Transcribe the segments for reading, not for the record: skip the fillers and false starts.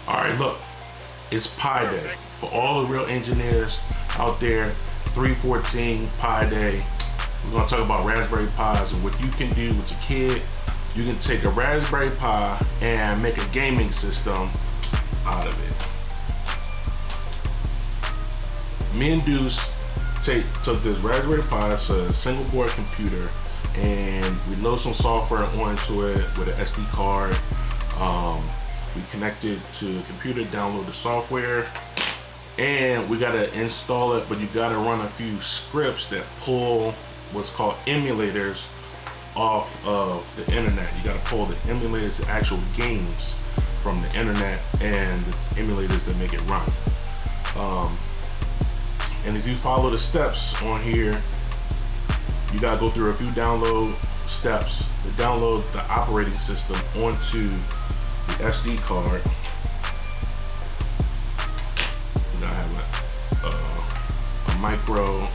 All right, look, it's Pi Day. For all the real engineers out there, 314 Pi Day. We're gonna talk about Raspberry Pis and what you can do with your kid. You can take a Raspberry Pi and make a gaming system out of it. Me and Deuce took this Raspberry Pi, it's a single board computer, and we load some software onto it with an SD card. We connected to a computer, download the software, and we gotta install it, but you gotta run a few scripts that pull what's called emulators off of the internet. You gotta pull the emulators, the actual games from the internet, and the emulators that make it run. And if you follow the steps on here, you gotta go through a few download steps to download the operating system onto the SD card. You gotta have a micro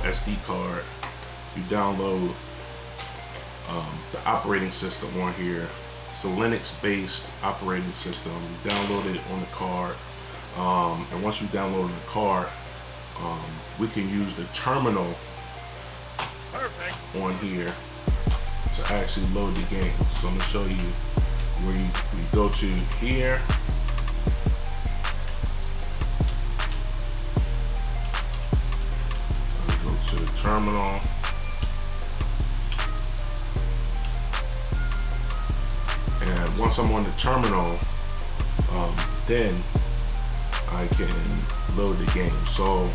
SD card. You download the operating system on here. It's a Linux-based operating system. You download it on the card, and once you download the card, we can use the terminal on here to actually load the game. So I'm gonna show you where you go to here. Go to the terminal. And once I'm on the terminal, then I can load the game. So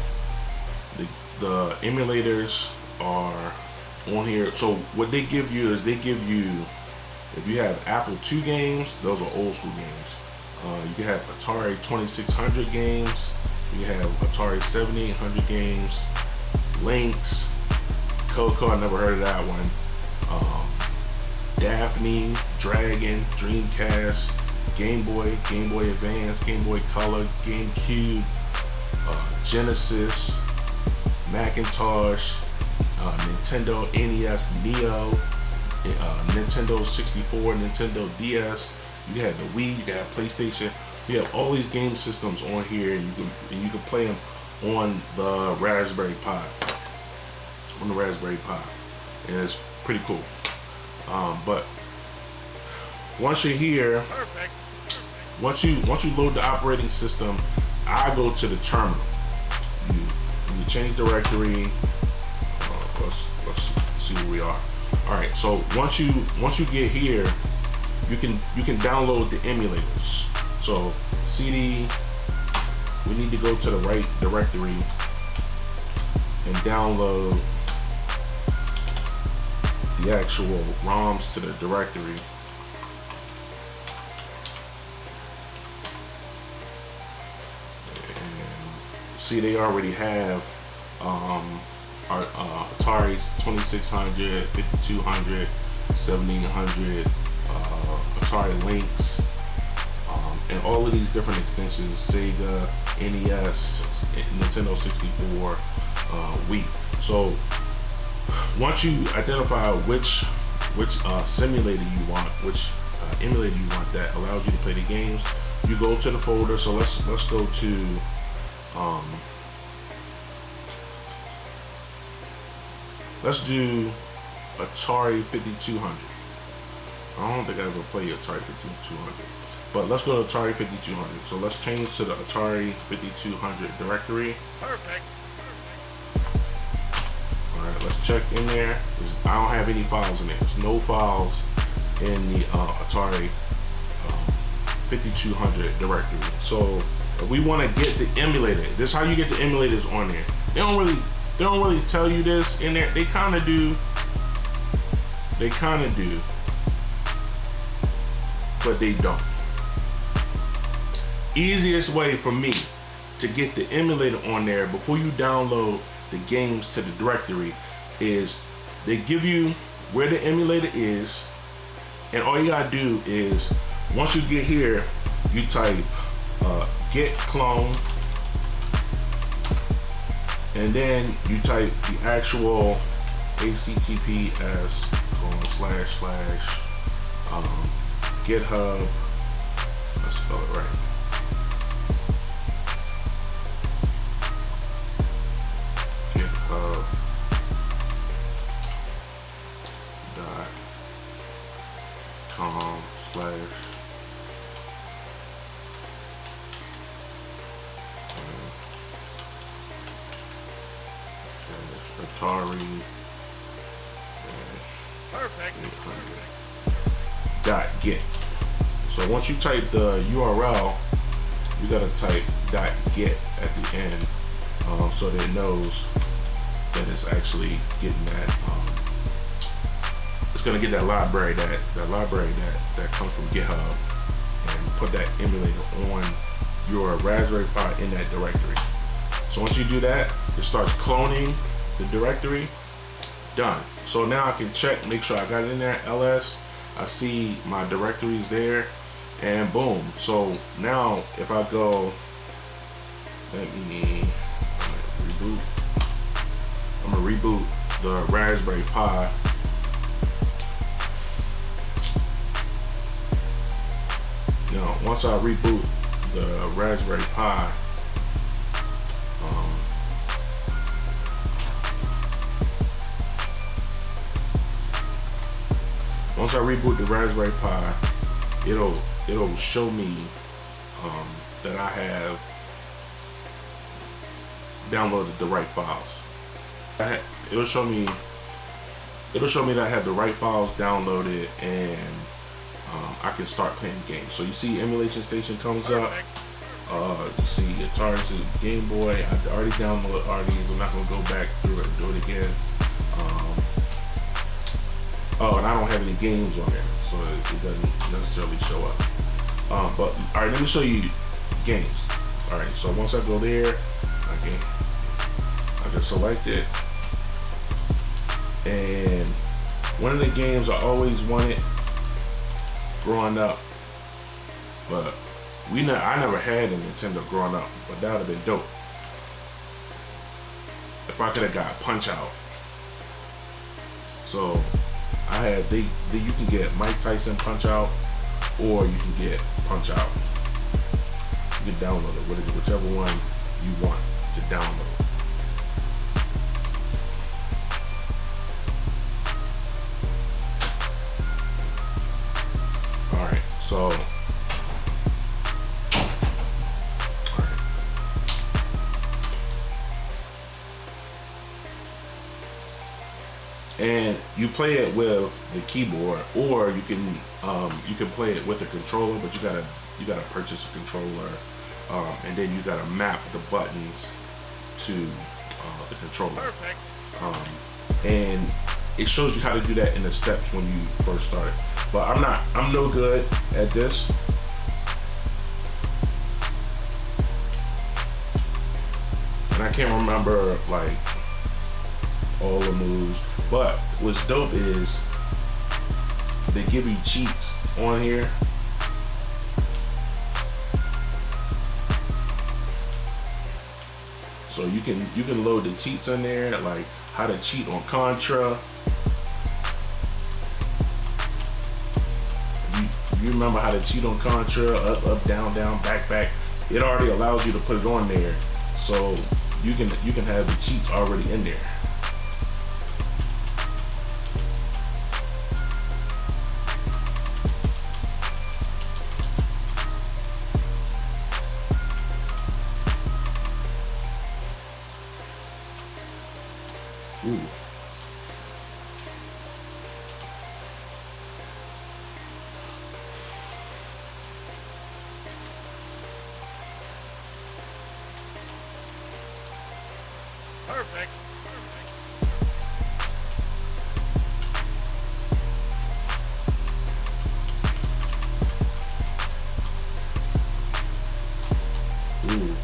the emulators are on here. So what they give you is if you have Apple II games, those are old school games. You can have Atari 2600 games. You can have Atari 7800 games. Lynx, Coco, I never heard of that one. Daphne, Dragon, Dreamcast, Game Boy Advance, Game Boy Color, GameCube, Genesis, Macintosh, Nintendo NES Neo, Nintendo 64, Nintendo DS. You have the Wii, you got PlayStation. You have all these game systems on here, and you can play them on the Raspberry Pi. And it's pretty cool. But once you're here, once you load the operating system, I go to the terminal. You change directory. Let's see where we are. All right. So once you get here, you can download the emulators. So CD, we need to go to the right directory and download the actual ROMs to the directory. And see, they already have our Atari 2600, 5200, 7800, Atari Lynx, and all of these different extensions, Sega, NES, Nintendo 64, Wii. So once you identify which simulator you want, which emulator you want that allows you to play the games, you go to the folder. So let's go to let's do Atari 5200. I don't think I ever played Atari 5200, but let's go to Atari 5200. So let's change to the Atari 5200 directory. Perfect. Alright, let's check in there. I don't have any files in there. There's no files in the Atari 5200 directory. So if we want to get the emulator, this is how you get the emulators on there. They don't really tell you this in there. They kind of do, but they don't. Easiest way for me to get the emulator on there before you download the games to the directory is they give you where the emulator is, and all you gotta do is once you get here, you type git clone, and then you type the actual https:// GitHub, let's spell it right, github.com/ Atari .git. So once you type the URL, you gotta type .git at the end, so that it knows that it's actually getting that. It's gonna get that library that comes from GitHub, and put that emulator on your Raspberry Pi in that directory. So once you do that, it starts cloning the directory. Done. So now I can check, make sure I got it in there. LS, I see my directories there, and boom. So now if I go, let me reboot. I'm gonna reboot the Raspberry Pi. Now once I reboot the Raspberry Pi, once I reboot the Raspberry Pi, it'll show me that I have downloaded the right files. It'll show me that I have the right files downloaded, and I can start playing games. So you see emulation station comes up. You see Atari to Game Boy. I already downloaded all these. I'm not gonna go back through it and do it again. Oh, and I don't have any games on there, so it doesn't necessarily show up. But all right, let me show you games. All right, so once I go there, I just select it, and one of the games I always wanted growing up, but I never had a Nintendo growing up, but that would have been dope if I could have got Punch Out. So I had you can get Mike Tyson Punch Out, or you can get Punch Out. You can download it, whichever one you want to download. All right, so and you play it with the keyboard, or you can play it with a controller, but you gotta purchase a controller, and then you gotta map the buttons to the controller. Perfect. And it shows you how to do that in the steps when you first start. But I'm no good at this. And I can't remember like all the moves. But what's dope is they give you cheats on here. So you can load the cheats on there, like how to cheat on Contra. You remember how to cheat on Contra, up, down, back. It already allows you to put it on there, so you can have the cheats already in there. Ooh. Perfect. Ooh.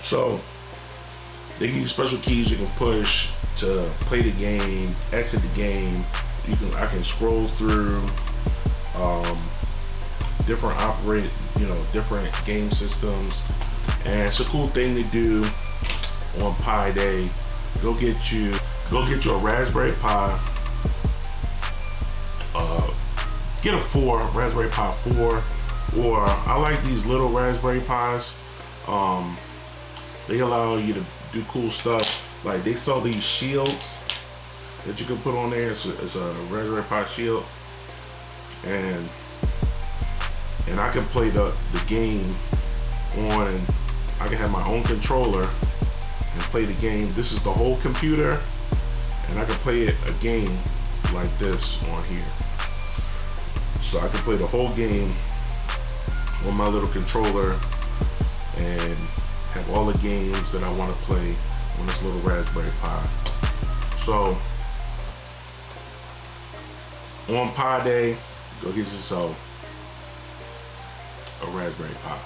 So they give you special keys you can push to play the game, exit the game. I can scroll through different different game systems, and it's a cool thing to do on Pi Day, go get you a Raspberry Pi. Get a Raspberry Pi 4, or I like these little Raspberry Pis. They allow you to do cool stuff. Like they sell these shields that you can put on there. It's a Raspberry Pi shield, and I can play the game on. I can have my own controller and play the game. This is the whole computer, and I can play a game like this on here. So I can play the whole game on my little controller and have all the games that I want to play on this little Raspberry Pi. So on Pi Day, go get yourself a Raspberry Pi.